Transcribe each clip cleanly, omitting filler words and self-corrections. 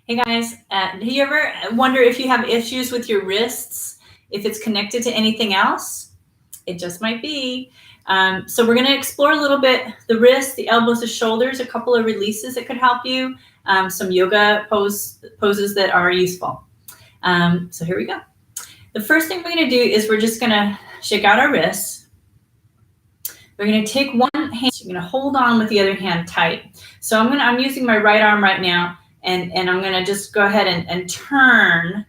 Hey guys, do you ever wonder if you have issues with your wrists, if it's connected to anything else? It just might be. So we're going to explore a little bit the wrists, the elbows, the shoulders, a couple of releases that could help you, some yoga poses that are useful. So here we go. The first thing we're going to do is we're just going to shake out our wrists. We're going to take one hand, you're going to hold on with the other hand tight. So I'm using my right arm right now. And I'm going to just go ahead and turn.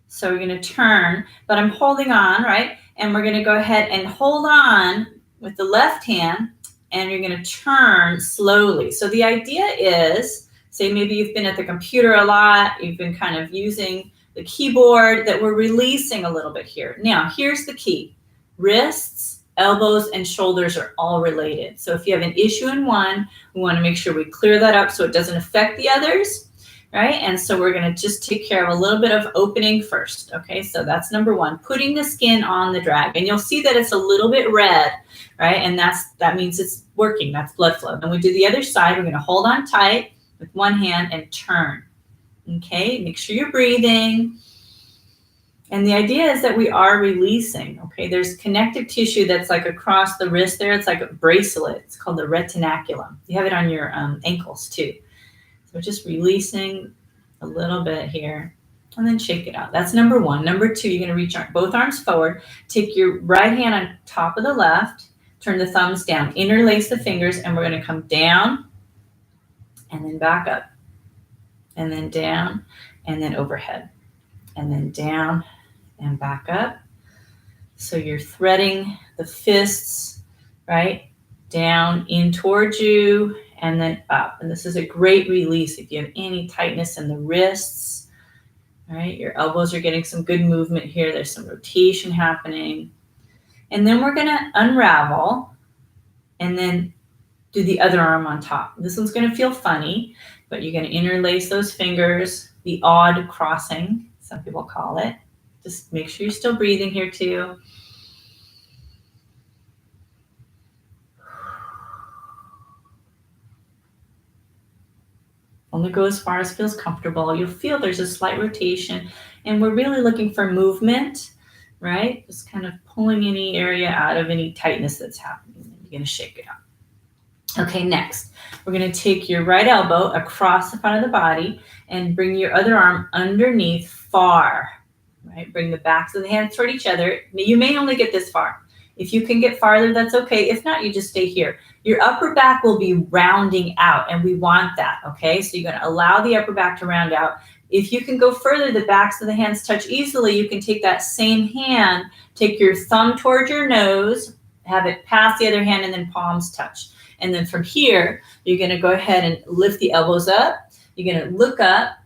So we're going to turn, but I'm holding on, right? And we're going to go ahead and hold on with the left hand, and you're going to turn slowly. So the idea is, say maybe you've been at the computer a lot, you've been kind of using the keyboard, that we're releasing a little bit here. Now, here's the key. Wrists, elbows, and shoulders are all related. So if you have an issue in one, we want to make sure we clear that up so it doesn't affect the others. Right? And so we're going to just take care of a little bit of opening first. Okay, so that's number one, putting the skin on the drag. And you'll see that it's a little bit red, right? And that means it's working. That's blood flow. And we do the other side. We're going to hold on tight with one hand and turn. Okay, make sure you're breathing. And the idea is that we are releasing. Okay, there's connective tissue that's like across the wrist there. It's like a bracelet. It's called the retinaculum. You have it on your ankles too. So just releasing a little bit here and then shake it out. That's number one. Number two, you're going to reach both arms forward. Take your right hand on top of the left. Turn the thumbs down. Interlace the fingers, and we're going to come down and then back up. And then down and then overhead. And then down and back up. So you're threading the fists, right? Down in towards you. And then up. And this is a great release if you have any tightness in the wrists. All right, your elbows are getting some good movement here. There's some rotation happening. And then we're going to unravel and then do the other arm on top. This one's going to feel funny, but you're going to interlace those fingers, the odd crossing, some people call it. Just make sure you're still breathing here too. Only go as far as feels comfortable. You'll feel there's a slight rotation, and we're really looking for movement, right? Just kind of pulling any area out of any tightness that's happening. You're going to shake it out. Okay, next, we're going to take your right elbow across the front of the body and bring your other arm underneath far, right? Bring the backs of the hands toward each other. You may only get this far. If you can get farther, that's okay. If not, you just stay here. Your upper back will be rounding out, and we want that, okay? So you're going to allow the upper back to round out. If you can go further, the backs of the hands touch easily. You can take that same hand, take your thumb towards your nose, have it pass the other hand, and then palms touch. And then from here, you're going to go ahead and lift the elbows up. You're going to look up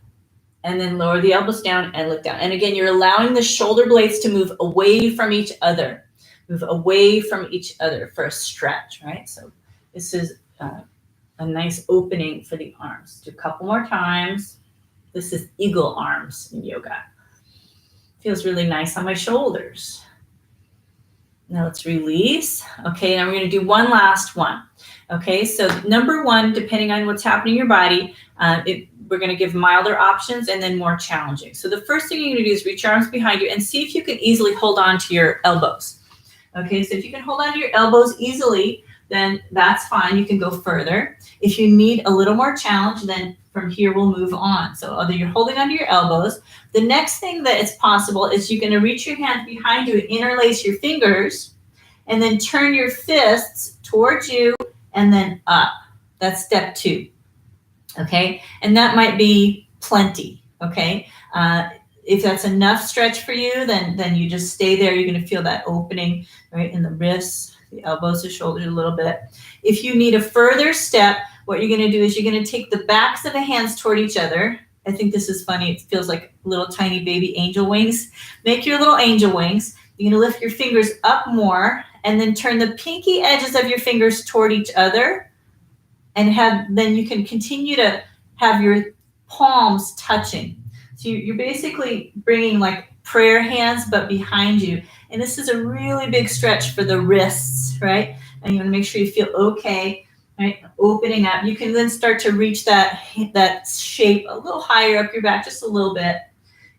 and then lower the elbows down and look down. And again, you're allowing the shoulder blades to move away from each other. Move away from each other for a stretch, right? So this is a nice opening for the arms. Do a couple more times. This is eagle arms in yoga. Feels really nice on my shoulders. Now let's release. Okay, now we're going to do one last one. Okay, so number one, depending on what's happening in your body, we're going to give milder options and then more challenging. So the first thing you're going to do is reach your arms behind you and see if you can easily hold on to your elbows. Okay, so if you can hold on to your elbows easily, then that's fine. You can go further. If you need a little more challenge, then from here we'll move on. So either you're holding onto your elbows. The next thing that is possible is you're going to reach your hand behind you and interlace your fingers and then turn your fists towards you and then up. That's step two. Okay, and that might be plenty. Okay. If that's enough stretch for you, then you just stay there. You're going to feel that opening right in the wrists, the elbows, the shoulders a little bit. If you need a further step, what you're going to do is you're going to take the backs of the hands toward each other. I think this is funny. It feels like little tiny baby angel wings. Make your little angel wings. You're going to lift your fingers up more and then turn the pinky edges of your fingers toward each other, and then you can continue to have your palms touching. So you're basically bringing like prayer hands, but behind you. And this is a really big stretch for the wrists, right? And you want to make sure you feel okay. right? Opening up. You can then start to reach that shape a little higher up your back, just a little bit.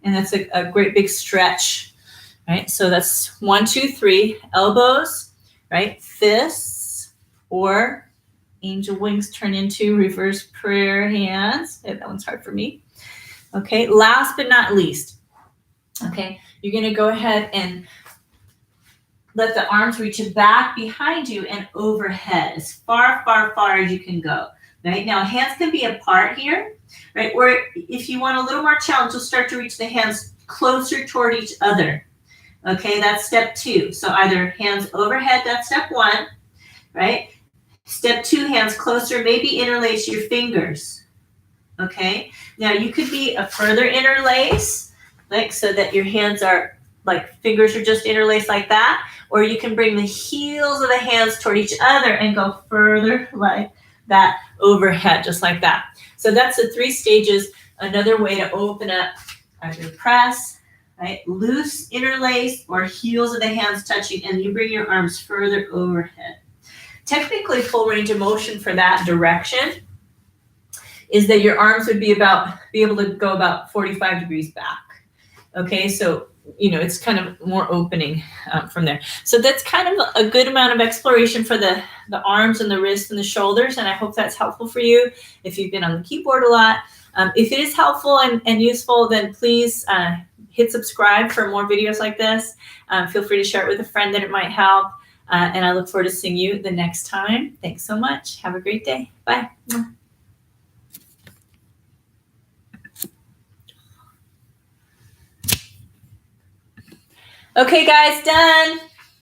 And that's a great big stretch, right? So that's 1, 2, 3. Elbows, right? Fists, or angel wings turn into reverse prayer hands. That one's hard for me. Okay, last but not least, okay, you're gonna go ahead and let the arms reach back behind you and overhead as far, far, far as you can go. Right now, hands can be apart here, right? Or if you want a little more challenge, you'll start to reach the hands closer toward each other. Okay, that's step 2. So either hands overhead, that's step 1, right? Step 2, hands closer, maybe interlace your fingers. Okay, now you could be a further interlace, like so that your hands are like fingers are just interlaced like that, or you can bring the heels of the hands toward each other and go further like that overhead, just like that. So that's the 3 stages. Another way to open up, either press, right, loose interlace, or heels of the hands touching, and you bring your arms further overhead. Technically, full range of motion for that direction is that your arms would be able to go about 45 degrees back. Okay, so it's kind of more opening from there. So that's kind of a good amount of exploration for the arms and the wrists and the shoulders, and I hope that's helpful for you if you've been on the keyboard a lot. If it is helpful and useful, then please hit subscribe for more videos like this. Feel free to share it with a friend that it might help, and I look forward to seeing you the next time. Thanks so much. Have a great day. Bye. Okay, guys, done.